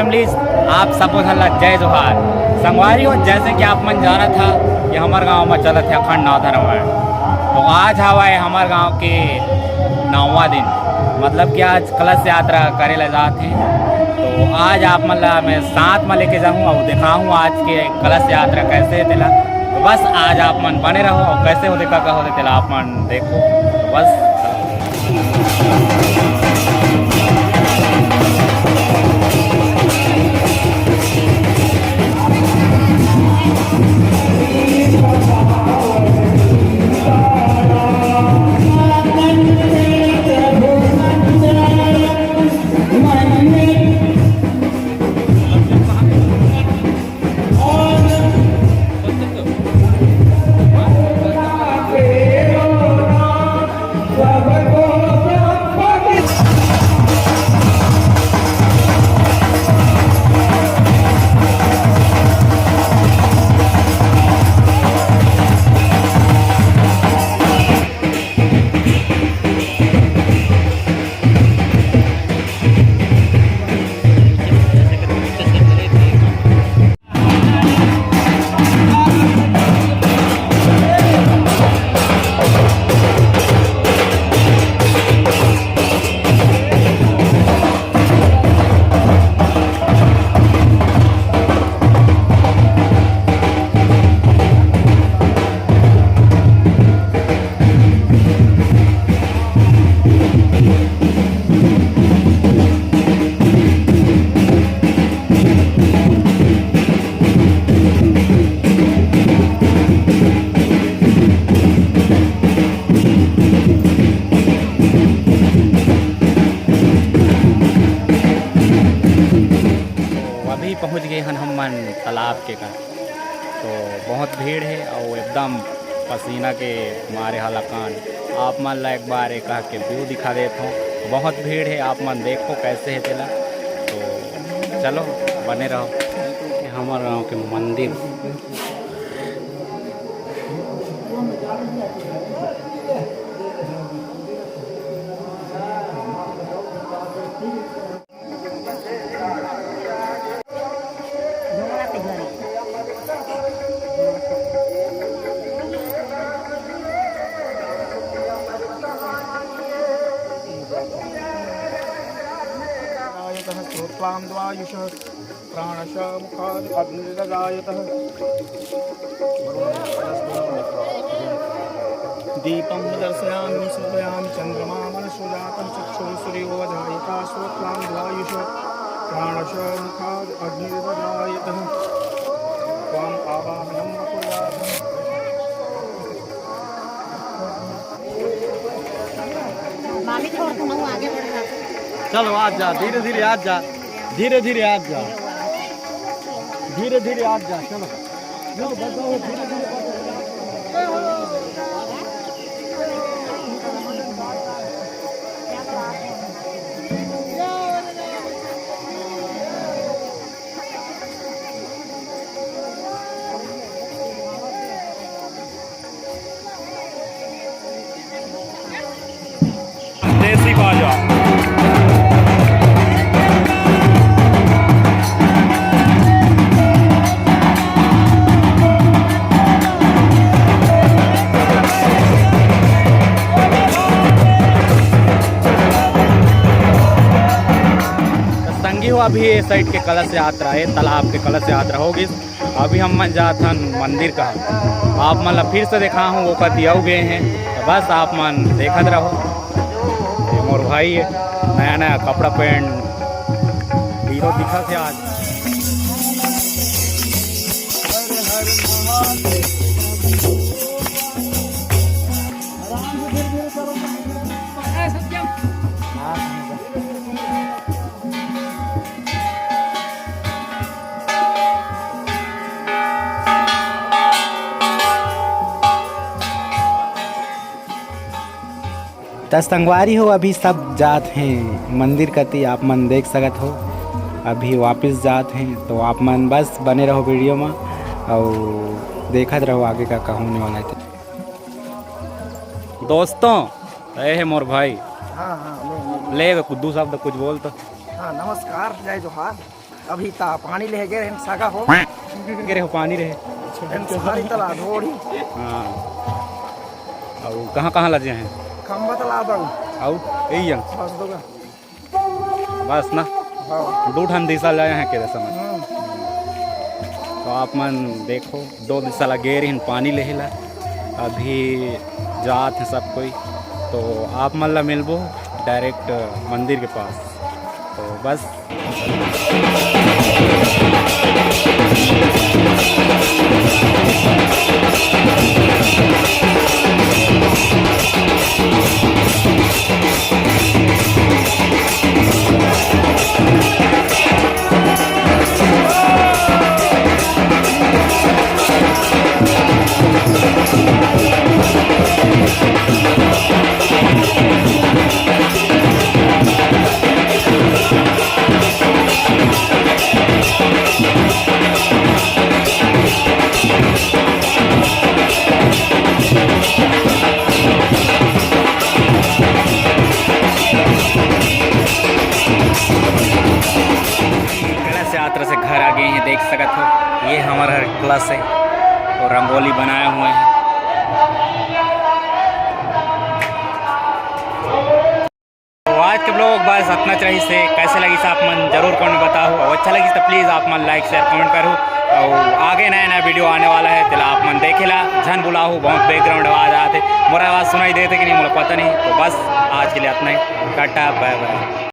Family, आप सब जय जोहार। संगवारी हो, जैसे कि आप मन जाना था कि हमारे गांव में चलत है अखंड नवधा रामायण। तो आज हवा है हमारे गांव के 9वां दिन, मतलब कि आज कलश यात्रा करे ले जाते हैं। तो आज आप मतलब मैं साथ में लेके जाऊँ और दिखाऊँ आज के कलश यात्रा कैसे दिला। तो बस आज आप मन बने रहो और कैसे हो देखा का हो दिला आप मन देखो। तो बस पहुंच गए हैं हम तालाब के का। तो बहुत भीड़ है और एकदम पसीना के मारे हलाकान। आप मन ला एक बार एक के व्यू दिखा देता हूँ। बहुत भीड़ है, आप मन देखो कैसे है तेला। तो चलो बने रहो। हमारे गाँव के मंदिर द्वायुषः प्राणशः मुखाद् अग्निर्जायतः दीपं दर्शयामि समर्पयामि चन्द्रमां मनसो जातं चक्षुः सूर्यो जायता श्रोत्रां द्वायुषः प्राणशः मुखाद् अग्निर्जायतः त्वाम् आवाहनं कुर्यामः। मामी छोड़ तो मैं आगे बढ़ रहा। चलो आज जा, धीरे धीरे आज जा, धीरे धीरे आज जा, धीरे धीरे आज जा। चलो बताओ, धीरे धीरे देसी बाजा। अभी ये साइड के कलश यात्रा है, तालाब के कलश यात्रा होगी। अभी हम मन जाथन मंदिर का। आप मतलब फिर से देखा हूँ वो कति आओ गए हैं। तो बस आप मन देखत रहो। ये मोर भाई है, नया नया कपड़ा पहन हीरो दिखा थे आज। संगवारी हो, अभी सब जात हैं मंदिर कती। आप मन देख सकत हो अभी वापस जात हैं। तो आप मन बस बने रहो वीडियो में और देखत रहो आगे का होने वाला है। दोस्तों ये है मोर भाई। हाँ ले कुछ शब्द कुछ बोल तो। हाँ नमस्कार, जय जोहार। अभी ता पानी ले गए हैं सागा हो गिरे हो पानी रहे सारी तला धोड़ी हाँ और कहाँ लगे हैं खंबा तला दो और यही है बस दोगा बस ना हाँ 2 ठन दिशा लाए हैं के समझ तो आप मन देखो 2 दिशा लगे रही पानी लेहिला अभी जात हैं सब कोई तो आप मन ला मिलबो डायरेक्ट मंदिर के पास तो बस यात्रा से घर आ गए हैं देख सकते हो ये हमारा क्लास है और रंगोली बनाए हुए हैं तो आज के लोग बस अपना चाहिए से कैसे लगी आप मन जरूर कमेंट बताओ और अच्छा लगी तो प्लीज़ आप मन लाइक शेयर कमेंट करो और आगे नया वीडियो आने वाला है तो आप मन देखेला झन बुलाओ बहुत बैकग्राउंड आवाज़ आते मोरा आवाज़ सुनाई देते कि नहीं मुझे पता नहीं तो बस आज के लिए इतना ही टाटा बाय बाय।